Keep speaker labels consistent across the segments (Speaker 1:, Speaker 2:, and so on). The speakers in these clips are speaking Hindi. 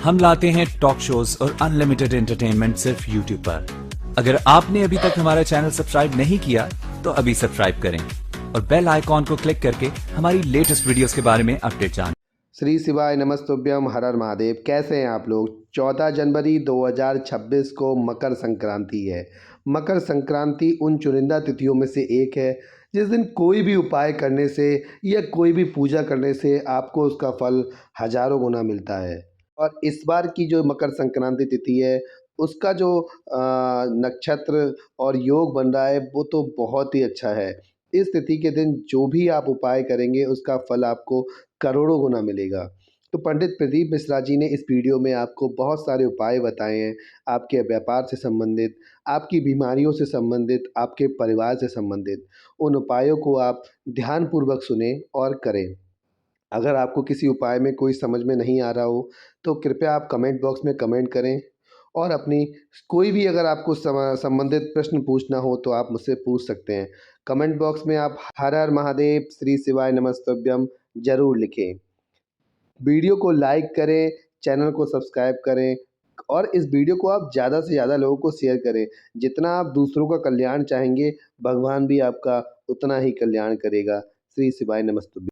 Speaker 1: हम लाते हैं टॉक शोज और अनलिमिटेड एंटरटेनमेंट सिर्फ यूट्यूब पर। अगर आपने अभी तक हमारा चैनल सब्सक्राइब नहीं किया तो अभी सब्सक्राइब करें और बेल आइकॉन को क्लिक करके हमारी लेटेस्ट वीडियोस के बारे में अपडेट जानें।
Speaker 2: श्री शिवाय नमस्तुभ्यम, हर हर महादेव। कैसे हैं आप लोग? 14 जनवरी 2026 को मकर संक्रांति है। मकर संक्रांति उन चुनिंदा तिथियों में से एक है जिस दिन कोई भी उपाय करने से या कोई भी पूजा करने से आपको उसका फल हजारों गुना मिलता है। और इस बार की जो मकर संक्रांति तिथि है उसका जो नक्षत्र और योग बन रहा है वो तो बहुत ही अच्छा है। इस तिथि के दिन जो भी आप उपाय करेंगे उसका फल आपको करोड़ों गुना मिलेगा। तो पंडित प्रदीप मिश्रा जी ने इस वीडियो में आपको बहुत सारे उपाय बताए हैं, आपके व्यापार से संबंधित, आपकी बीमारियों से संबंधित, आपके परिवार से संबंधित। उन उपायों को आप ध्यानपूर्वक सुने और करें। अगर आपको किसी उपाय में कोई समझ में नहीं आ रहा हो तो कृपया आप कमेंट बॉक्स में कमेंट करें और अपनी कोई भी अगर आपको संबंधित प्रश्न पूछना हो तो आप मुझसे पूछ सकते हैं। कमेंट बॉक्स में आप हर हर महादेव, श्री शिवाय नमस्तुभ्यम जरूर लिखें। वीडियो को लाइक करें, चैनल को सब्सक्राइब करें और इस वीडियो को आप ज़्यादा से ज़्यादा लोगों को शेयर करें। जितना आप दूसरों का कल्याण चाहेंगे भगवान भी आपका उतना ही कल्याण करेगा। श्री शिवाय नमस्तुभ्यम।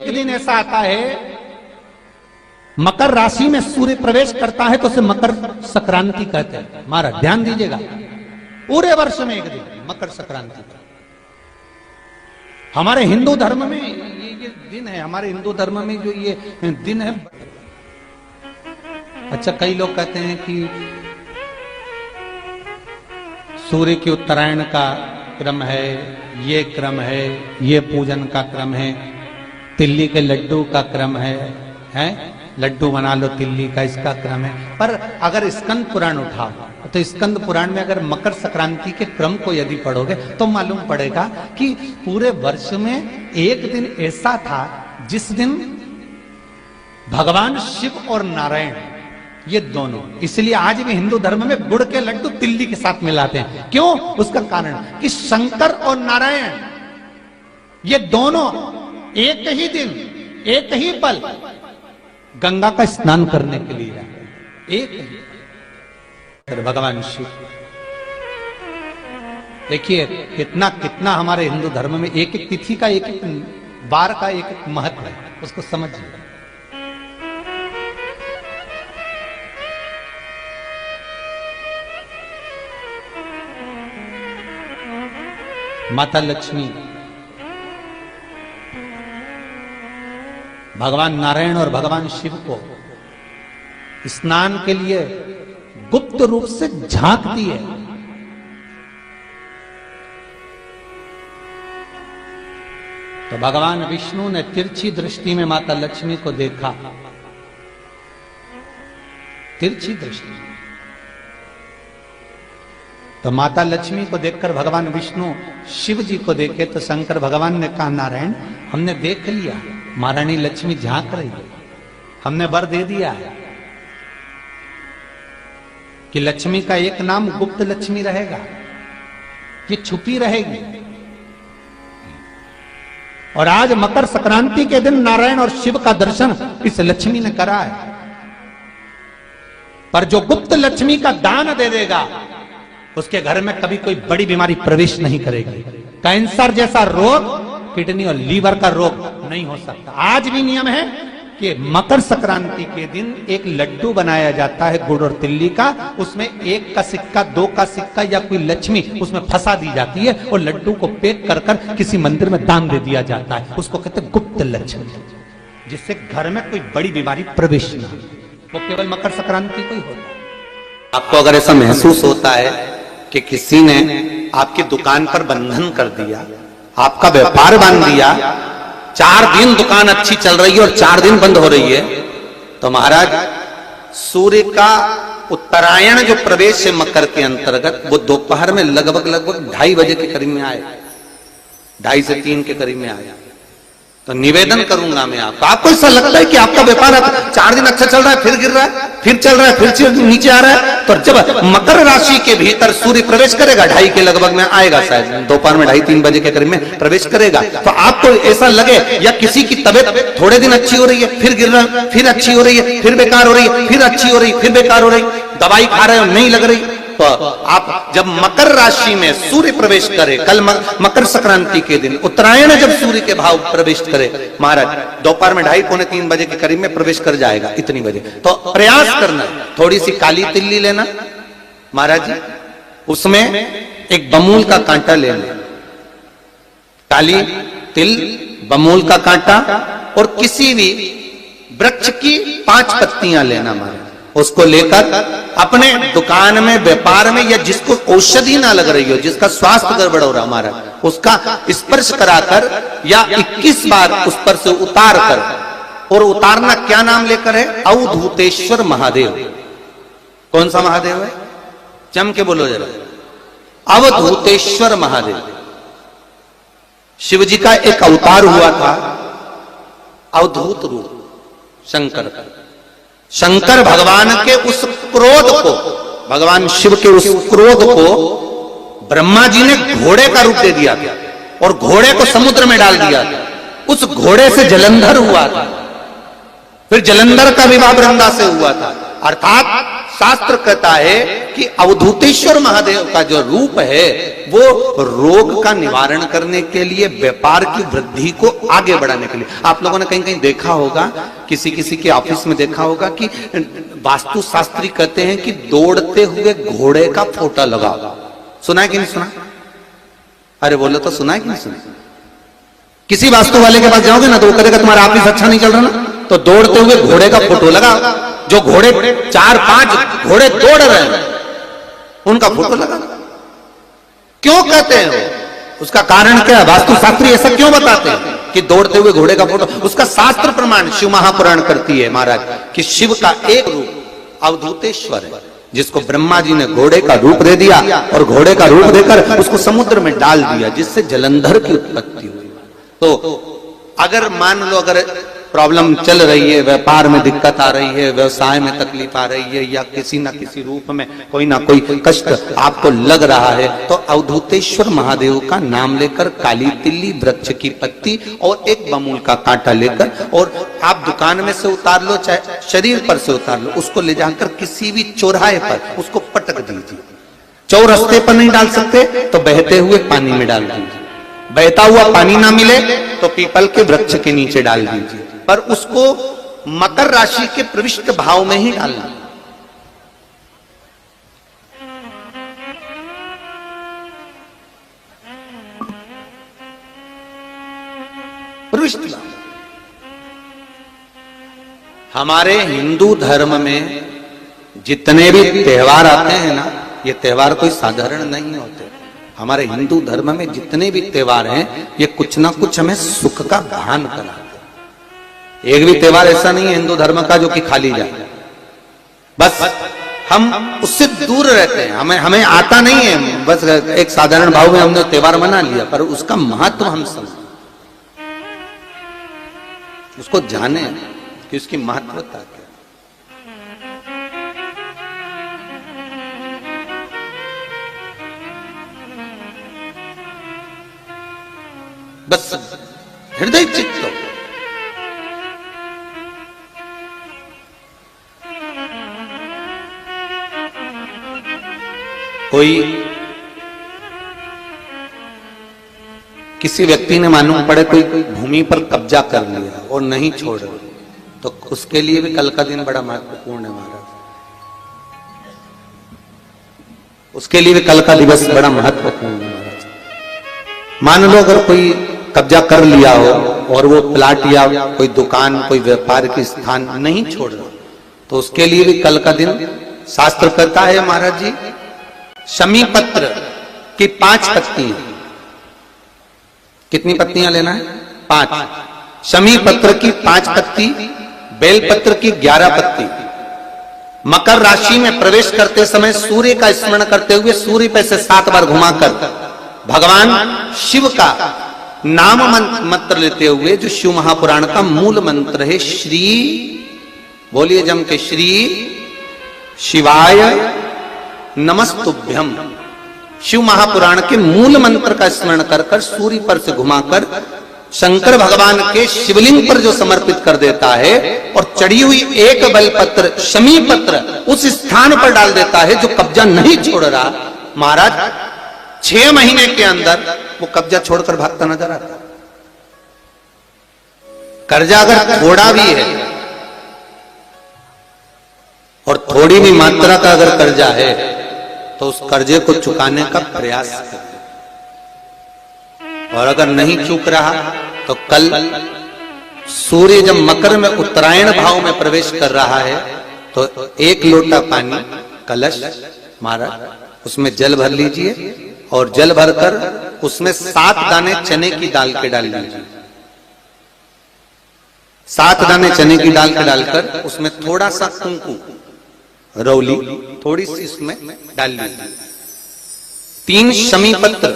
Speaker 3: एक दिन ऐसा आता है, मकर राशि में सूर्य प्रवेश करता है तो उसे मकर संक्रांति कहते हैं। महाराज ध्यान दीजिएगा, पूरे वर्ष में एक दिन मकर संक्रांति। हमारे हिंदू धर्म में ये दिन है, हमारे हिंदू धर्म में जो ये दिन है। अच्छा, कई लोग कहते हैं कि सूर्य की उत्तरायण का क्रम है, ये क्रम है, ये पूजन का क्रम है, तिल्ली के लड्डू का क्रम है, लड्डू बना लो तिल्ली का, इसका क्रम है। पर अगर स्कंद पुराण उठाओ तो स्कंद पुराण में अगर मकर संक्रांति के क्रम को यदि पढ़ोगे तो मालूम पड़ेगा कि पूरे वर्ष में एक दिन ऐसा था जिस दिन भगवान शिव और नारायण ये दोनों, इसलिए आज भी हिंदू धर्म में गुड़ के लड्डू तिल्ली के साथ मिलाते हैं। क्यों? उसका कारण कि शंकर और नारायण ये दोनों एक ही दिन एक ही पल गंगा का स्नान करने के लिए जाते, एक ही भगवान शिव। देखिए कितना कितना हमारे हिंदू धर्म में एक एक तिथि का, एक एक बार का एक एक महत्व है, उसको समझिए। माता लक्ष्मी, भगवान नारायण और भगवान शिव को स्नान के लिए गुप्त रूप से झांकती है। तो भगवान विष्णु ने तिरछी दृष्टि में माता लक्ष्मी को देखा, तिरछी दृष्टि। तो माता लक्ष्मी को देखकर भगवान विष्णु शिव जी को देखे तो शंकर भगवान ने कहा, नारायण हमने देख लिया, महारानी लक्ष्मी झांक रही है, हमने वर दे दिया है कि लक्ष्मी का एक नाम गुप्त लक्ष्मी रहेगा, ये छुपी रहेगी। और आज मकर संक्रांति के दिन नारायण और शिव का दर्शन इस लक्ष्मी ने करा है। पर जो गुप्त लक्ष्मी का दान दे देगा उसके घर में कभी कोई बड़ी बीमारी प्रवेश नहीं करेगी। कैंसर जैसा रोग, किडनी और लीवर का रोग नहीं हो सकता। आज भी नियम है कि मकर संक्रांति के दिन एक लड्डू बनाया जाता है गुड़ और तिल्ली का, उसमें 1 का सिक्का, 2 का सिक्का या कोई लक्ष्मी उसमें फंसा दी जाती है और लड्डू को पैक कर कर किसी मंदिर में दान दे दिया जाता है। उसको कहते हैं गुप्त लक्ष्मी, जिससे घर में कोई बड़ी बीमारी प्रवेश न हो। वो केवल मकर संक्रांति को ही होता है।
Speaker 4: आपको अगर ऐसा महसूस होता है कि किसी ने आपकी दुकान पर बंधन कर दिया, आपका व्यापार बांध दिया, 4 दिन दुकान अच्छी चल रही है और 4 दिन बंद हो रही है, तो महाराज सूर्य का उत्तरायण जो प्रवेश है मकर के अंतर्गत वो दोपहर में लगभग 2:30 बजे के करीब में आए, 2:30 से 3 के करीब में आया। तो निवेदन करूंगा मैं आपको ऐसा लगता है कि आपका व्यापार 4 दिन अच्छा चल रहा है, फिर गिर रहा है, फिर चल रहा है, फिर नीचे आ रहा है, तो जब मकर राशि के भीतर सूर्य प्रवेश करेगा, 2:30 के लगभग में आएगा, शायद दोपहर में 2:30-3 बजे के करीब में प्रवेश करेगा, तो आपको ऐसा लगे या किसी की तबीयत थोड़े दिन अच्छी हो रही है, फिर गिर रहा, फिर अच्छी हो रही है, फिर बेकार हो रही है, फिर अच्छी हो रही, फिर बेकार हो रही, दवाई खा रहे हो नहीं लग रही, तो आप जब मकर राशि में सूर्य प्रवेश करे, कल मकर संक्रांति के दिन उत्तरायण जब सूर्य के भाव प्रवेश करे महाराज, दोपहर में 2:30-3 बजे के करीब में प्रवेश कर जाएगा, इतनी बजे, तो प्रयास करना थोड़ी सी काली तिल्ली लेना महाराज जी, उसमें एक बमूल का कांटा लेना, काली तिल, बमूल का कांटा और किसी भी वृक्ष की 5 पत्तियां लेना महाराज, उसको लेकर अपने दुकान में, व्यापार में, या जिसको औषधि ना लग रही हो, जिसका स्वास्थ्य गड़बड़ हो रहा हमारा, उसका स्पर्श कराकर या 21 बार उस पर से उतार कर, और उतारना क्या नाम लेकर है? अवधूतेश्वर महादेव। कौन सा महादेव है? जम के बोलो जरा, अवधूतेश्वर महादेव। शिव जी का एक अवतार हुआ था, अवधूत रूप शंकर का। शंकर भगवान के उस क्रोध को, भगवान शिव के उस क्रोध को ब्रह्मा जी ने घोड़े का रूप दे दिया था और घोड़े को समुद्र में डाल दिया था। उस घोड़े से जलंधर हुआ था, फिर जलंधर का विवाह वृंदा से हुआ था। अर्थात शास्त्र कहता है कि अवधूतेश्वर महादेव का जो रूप है वो रोग का निवारण करने के लिए, व्यापार की वृद्धि को आगे बढ़ाने के लिए। आप लोगों ने कहीं कहीं देखा होगा, किसी किसी के ऑफिस में देखा होगा कि वास्तु शास्त्री कहते हैं कि दौड़ते हुए घोड़े का फोटो लगाओ। सुना है कि नहीं सुना? अरे बोलो तो सुना है कि नहीं सुना? किसी वास्तु वाले के पास जाओगे ना तो वो कहेगा तुम्हारा ऑफिस अच्छा नहीं चल रहा ना, तो दौड़ते हुए घोड़े का फोटो लगाओ। जो घोड़े 4-5 घोड़े दौड़ रहे हैं उनका फोटो लगा। क्यों कहते हैं वो? उसका कारण क्या है? वास्तु शास्त्री ऐसा क्यों बताते हैं कि दौड़ते हुए घोड़े का फोटो? उसका शास्त्र प्रमाण शिव महापुराण करती है महाराज कि शिव का एक रूप अवधूतेश्वर है, जिसको ब्रह्मा जी ने घोड़े का रूप दे दिया और घोड़े का रूप देकर उसको समुद्र में डाल दिया, जिससे जलंधर की उत्पत्ति हुई। तो अगर मान लो अगर प्रॉब्लम चल रही है, व्यापार में दिक्कत आ रही है, व्यवसाय में तकलीफ आ रही है, या किसी ना किसी रूप में कोई ना कोई कष्ट आपको लग रहा है, तो अवधूतेश्वर महादेव का नाम लेकर काली तिल्ली, वृक्ष की पत्ती और एक बमूल का कांटा लेकर, और आप दुकान में से उतार लो, चाहे शरीर पर से उतार लो, उसको ले जाकर किसी भी चौराहे पर उसको पटक दीजिए। चौरस्ते पर नहीं डाल सकते तो बहते हुए पानी में डाल दीजिए। बहता हुआ पानी ना मिले तो पीपल के वृक्ष के नीचे डाल दीजिए, पर उसको मकर राशि के प्रविष्ट भाव में ही डालना। प्रविष्ट भाव। हमारे हिंदू धर्म में जितने भी त्योहार आते हैं ना, ये त्योहार कोई साधारण नहीं होते। हमारे हिंदू धर्म में जितने भी त्योहार हैं ये कुछ ना कुछ हमें सुख का भान कराते। एक भी त्योहार ऐसा नहीं है हिंदू धर्म का जो कि खाली जाए। बस हम उससे दूर रहते हैं, हमें आता नहीं है। बस एक साधारण भाव में हमने त्योहार मना लिया, पर उसका महत्व हम समझें, उसको जाने कि उसकी महत्वता क्या। बस हृदय चित्त हो। कोई किसी व्यक्ति ने मालूम पड़े कोई भूमि पर कब्जा कर लिया और नहीं छोड़ रहे, तो उसके लिए भी कल का दिन बड़ा महत्वपूर्ण है महाराज। उसके लिए भी कल का दिवस बड़ा महत्वपूर्ण है महाराज। मान लो अगर कोई कब्जा कर लिया हो और वो प्लाट या कोई दुकान, कोई व्यापार की स्थान नहीं छोड़ रहा, तो उसके लिए भी कल का दिन शास्त्र कहता है महाराज जी, शमी पत्र की 5 पत्तियां। कितनी पत्तियां लेना है? 5। शमी पत्र की 5 पत्ती, बेल पत्र की 11 पत्ती। मकर राशि में प्रवेश करते समय सूर्य का स्मरण करते हुए सूर्य पे से 7 बार घुमाकर भगवान शिव का नाम मंत्र लेते हुए, जो शिव महापुराण का मूल मंत्र है, श्री, बोलिए जम के, श्री शिवाय नमस्तुभ्यम। शिव महापुराण के मूल मंत्र का स्मरण कर कर सूर्य पर से घुमाकर शंकर भगवान के शिवलिंग पर जो समर्पित कर देता है और चढ़ी हुई एक बेलपत्र शमी पत्र उस स्थान पर डाल देता है जो कब्जा नहीं छोड़ रहा, महाराज 6 महीने के अंदर वो कब्जा छोड़कर भागता नजर आता। कर्जा अगर थोड़ा भी है और थोड़ी भी मात्रा का अगर कर्जा है तो उस कर्जे को चुकाने का प्रयास करें, और अगर नहीं चूक रहा तो कल सूर्य जब मकर में उत्तरायण भाव में प्रवेश कर रहा है तो 1 लोटा पानी कलश महाराज उसमें जल भर लीजिए और जल भरकर उसमें 7 दाने चने की दाल के डाल लीजिए। 7 दाने चने की दाल के डालकर उसमें थोड़ा सा कुंकू रौली थोड़ी सी इसमें डाल लीजिए। 3 शमी पत्र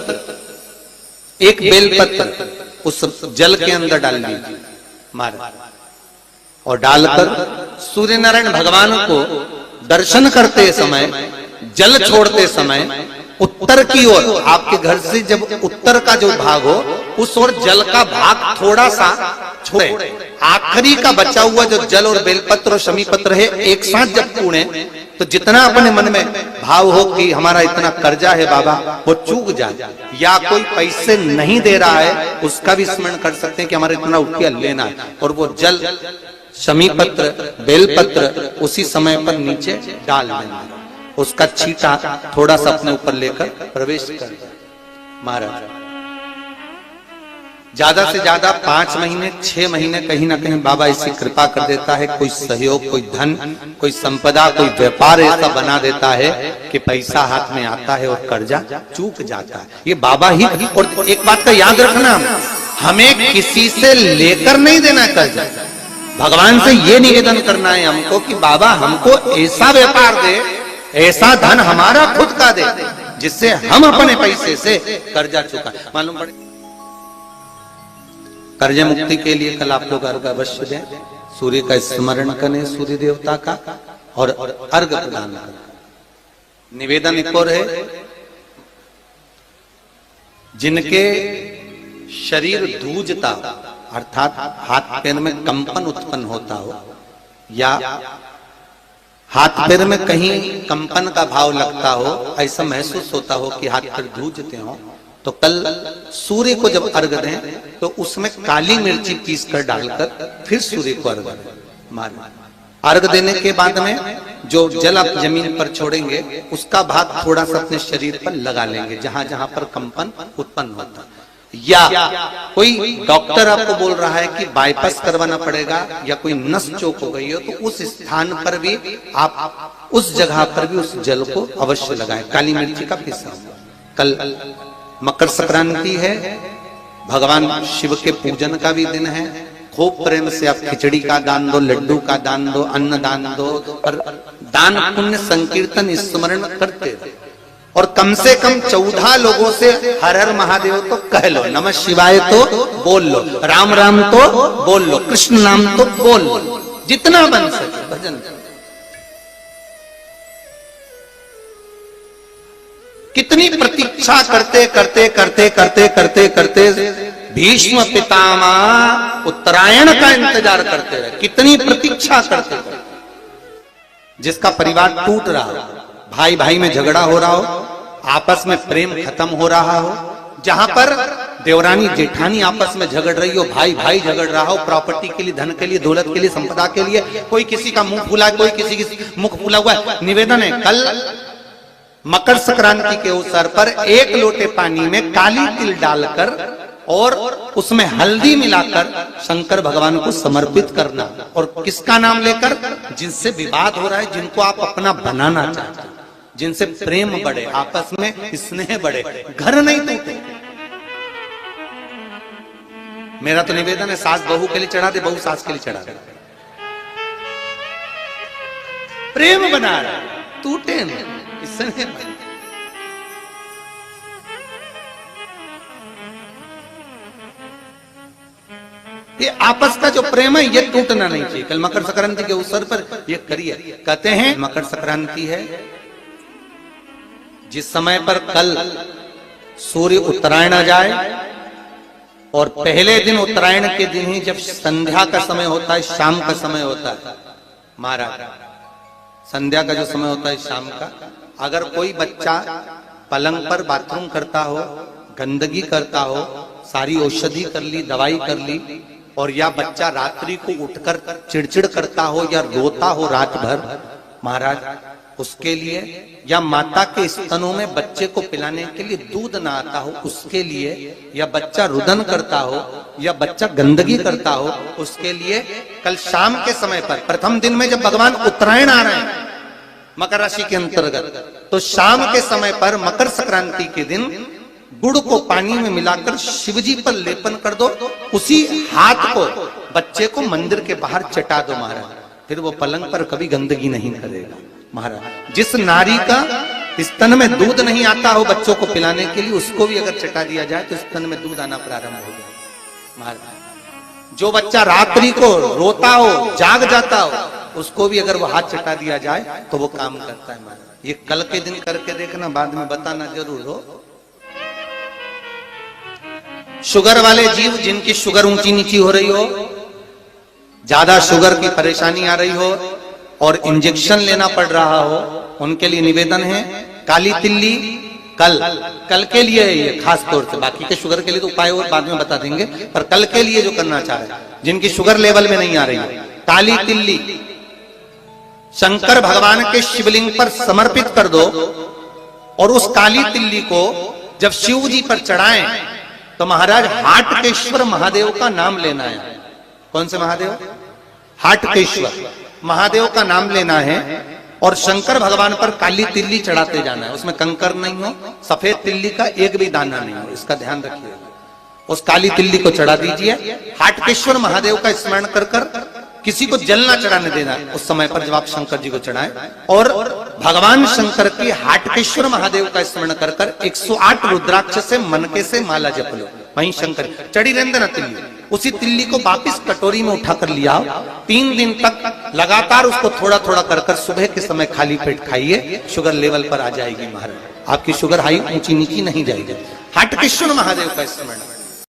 Speaker 4: 1 बेल पत्र उस जल के अंदर डाल लीजिए महाराज, और डालकर सूर्य नारायण भगवान को दर्शन करते समय जल छोड़ते समय उत्तर की ओर, आपके घर से जब उत्तर का जो भाग हो उस ओर जल का भाग थोड़ा सा छोड़े। आखिरी का बचा हुआ जो जल और बेलपत्र और शमी पत्र है एक साथ जब पूणे तो जितना अपने मन में भाव हो कि हमारा इतना कर्जा है बाबा वो चूक जाए, या कोई पैसे नहीं दे रहा है उसका भी स्मरण कर सकते हैं कि हमारा इतना रुपया लेना है, और वो जल शमी पत्र बेलपत्र उसी समय पर नीचे डाल देना, उसका छींटा थोड़ा सा अपने ऊपर लेकर प्रवेश कर महाराज। ज्यादा से ज्यादा 5 महीने 6 महीने कहीं ना कहीं बाबा ऐसी कृपा कर देता है, कोई सहयोग कोई धन कोई संपदा कोई व्यापार ऐसा बना देता है कि पैसा हाथ में आता है और कर्जा चूक जाता है। ये बाबा ही। और एक बात का याद रखना, हमें किसी से लेकर नहीं देना कर्जा, भगवान से ये निवेदन करना है हमको कि बाबा हमको ऐसा व्यापार दे ऐसा धन हमारा खुद का दे जिससे हम अपने पैसे से कर्जा चुका। मालूम पड़े कर्ज मुक्ति के लिए कल आप लोग अर्घ अवश्य दें, सूर्य का स्मरण करें सूर्य देवता का और अर्घ प्रदान करें। निवेदन एक और है, जिनके शरीर धूजता अर्थात हाथ पैर में कंपन उत्पन्न होता हो या हाथ पैर में कहीं कंपन का भाव लगता हो, ऐसा महसूस होता हो कि हाथ पैर धूजते हो, तो कल सूर्य को जब अर्घ दें तो उसमें काली मिर्ची पीस कर डालकर फिर सूर्य को अर्घ मारें। अर्घ देने के बाद में जो जल आप जमीन पर छोड़ेंगे उसका भाग थोड़ा सा अपने शरीर पर लगा लेंगे जहां जहां पर कंपन उत्पन्न होता। या कोई डॉक्टर आपको बोल रहा है कि बाईपास करवाना पड़ेगा या कोई नस चोक हो गई हो तो उस स्थान पर भी आप उस जगह पर भी उस जल को अवश्य लगाएं, काली मिर्ची का पिसा। कल मकर संक्रांति है, भगवान शिव के पूजन का भी दिन है। खूब प्रेम से आप खिचड़ी का दान दो, लड्डू का दान दो, अन्न दान दो, और दान पुण्य संकीर्तन स्मरण करते रहो। और कम से कम 14 लोगों से हर हर महादेव तो कह लो, नमः शिवाय तो बोल लो, राम राम तो बोल लो, कृष्ण नाम तो बोल लो, जितना बन सके भजन। कितनी प्रतीक्षा करते करते करते करते करते करते भीष्म पितामह उत्तरायण का इंतजार करते रहे, कितनी प्रतीक्षा करते करते। जिसका परिवार टूट रहा हो, भाई भाई में झगड़ा हो रहा हो, आपस में प्रेम खत्म हो रहा हो, जहां पर देवरानी जेठानी आपस में झगड़ रही हो, भाई भाई झगड़ रहा हो, प्रॉपर्टी के लिए, धन के लिए, दौलत के लिए, संपदा के लिए, कोई किसी का मुंह फूला है, कोई किसी की मुख फूला हुआ है। निवेदन है कल मकर संक्रांति के अवसर पर 1 लोटे पानी में काली तिल डालकर और उसमें हल्दी मिलाकर शंकर भगवान को समर्पित करना, और किसका नाम लेकर? जिनसे विवाद हो रहा है, जिनको आप अपना बनाना चाहते हैं, जिनसे प्रेम बढ़े, आपस में स्नेह बढ़े, घर नहीं टूटे। मेरा तो निवेदन है सास बहू के लिए चढ़ा दे, बहू सास के लिए चढ़ा दे, प्रेम बना रहा, टूटे नहीं, स्नेह बढ़े। ये आपस का जो प्रेम है ये टूटना नहीं चाहिए। कल मकर संक्रांति के अवसर पर ये करिए। कहते हैं मकर संक्रांति है, जिस समय पर कल सूर्य उत्तरायण आ जाए और पहले दिन उत्तरायण के दिन ही जब संध्या का समय होता है, शाम का समय होता है महाराज, संध्या का जो समय होता है शाम का, अगर कोई बच्चा पलंग पर बाथरूम करता हो, गंदगी करता हो, सारी औषधि कर ली, दवाई कर ली, और या बच्चा रात्रि को उठकर चिड़चिड़ करता हो या रोता हो रात भर महाराज, उसके लिए, या माता के स्तनों में बच्चे को पिलाने के लिए दूध ना आता हो उसके लिए, या बच्चा रुदन करता हो या बच्चा गंदगी करता हो उसके लिए, कल शाम के समय पर प्रथम दिन में जब भगवान उत्तरायण आ रहे हैं मकर राशि के अंतर्गत, तो शाम के समय पर मकर संक्रांति के दिन गुड़ को पानी में मिलाकर शिवजी पर लेपन कर दो, उसी हाथ को बच्चे को मंदिर के बाहर चटा दो महाराज, फिर वो पलंग पर कभी गंदगी नहीं करेगा महाराज। जिस नारी का स्तन में दूध नहीं आता हो बच्चों को पिलाने के लिए, उसको भी अगर चटा दिया जाए तो स्तन में दूध आना प्रारंभ हो जाए महाराज। जो बच्चा रात्रि को रोता हो, जाग जाता हो, उसको भी अगर वो हाथ चटा दिया जाए तो वो काम करता है महाराज। ये कल के दिन करके देखना, बाद में बताना जरूर हो। शुगर वाले जीव जिनकी शुगर ऊंची नीची हो रही हो, ज्यादा शुगर की परेशानी आ रही हो और इंजेक्शन लेना पड़ रहा हो, उनके लिए निवेदन है काली तिल्ली कल के लिए है ये खास तौर से, बाकी के शुगर के लिए तो उपाय और बाद में बता देंगे, पर कल के लिए जो करना चाह रहे हैं जिनकी शुगर लेवल में नहीं आ रही है, काली तिल्ली शंकर भगवान के शिवलिंग पर समर्पित कर दो, और उस काली तिल्ली को जब शिव जी पर चढ़ाएं तो महाराज हाटकेश्वर महादेव का नाम लेना है। कौन से महादेव? हाटकेश्वर महादेव का नाम लेना है, और शंकर भगवान पर काली तिल्ली चढ़ाते जाना है। उसमें कंकर नहीं हो, सफेद तिल्ली का एक भी दाना नहीं हो, इसका ध्यान रखिएगा। उस काली तिल्ली को चढ़ा दीजिए, हाटकेश्वर महादेव का स्मरण कर कर, किसी को जल ना चढ़ाने देना उस समय पर जब आप शंकर जी को चढ़ाएं, और भगवान शंकर की हाटकेश्वर महादेव का स्मरण कर कर 108 रुद्राक्ष से मनके से माला जप लो। वहीं शंकर चढ़ी रहने ना तिल्ली, उसी तिल्ली को वापिस कटोरी में उठाकर लिया, 3 दिन तक लगातार उसको थोड़ा थोड़ा कर कर सुबह के समय खाली पेट खाइए, शुगर लेवल पर आ जाएगी महाराज, आपकी शुगर हाई ऊंची नीची नहीं जाएगी। हाटकेश्वर महादेव का स्मरण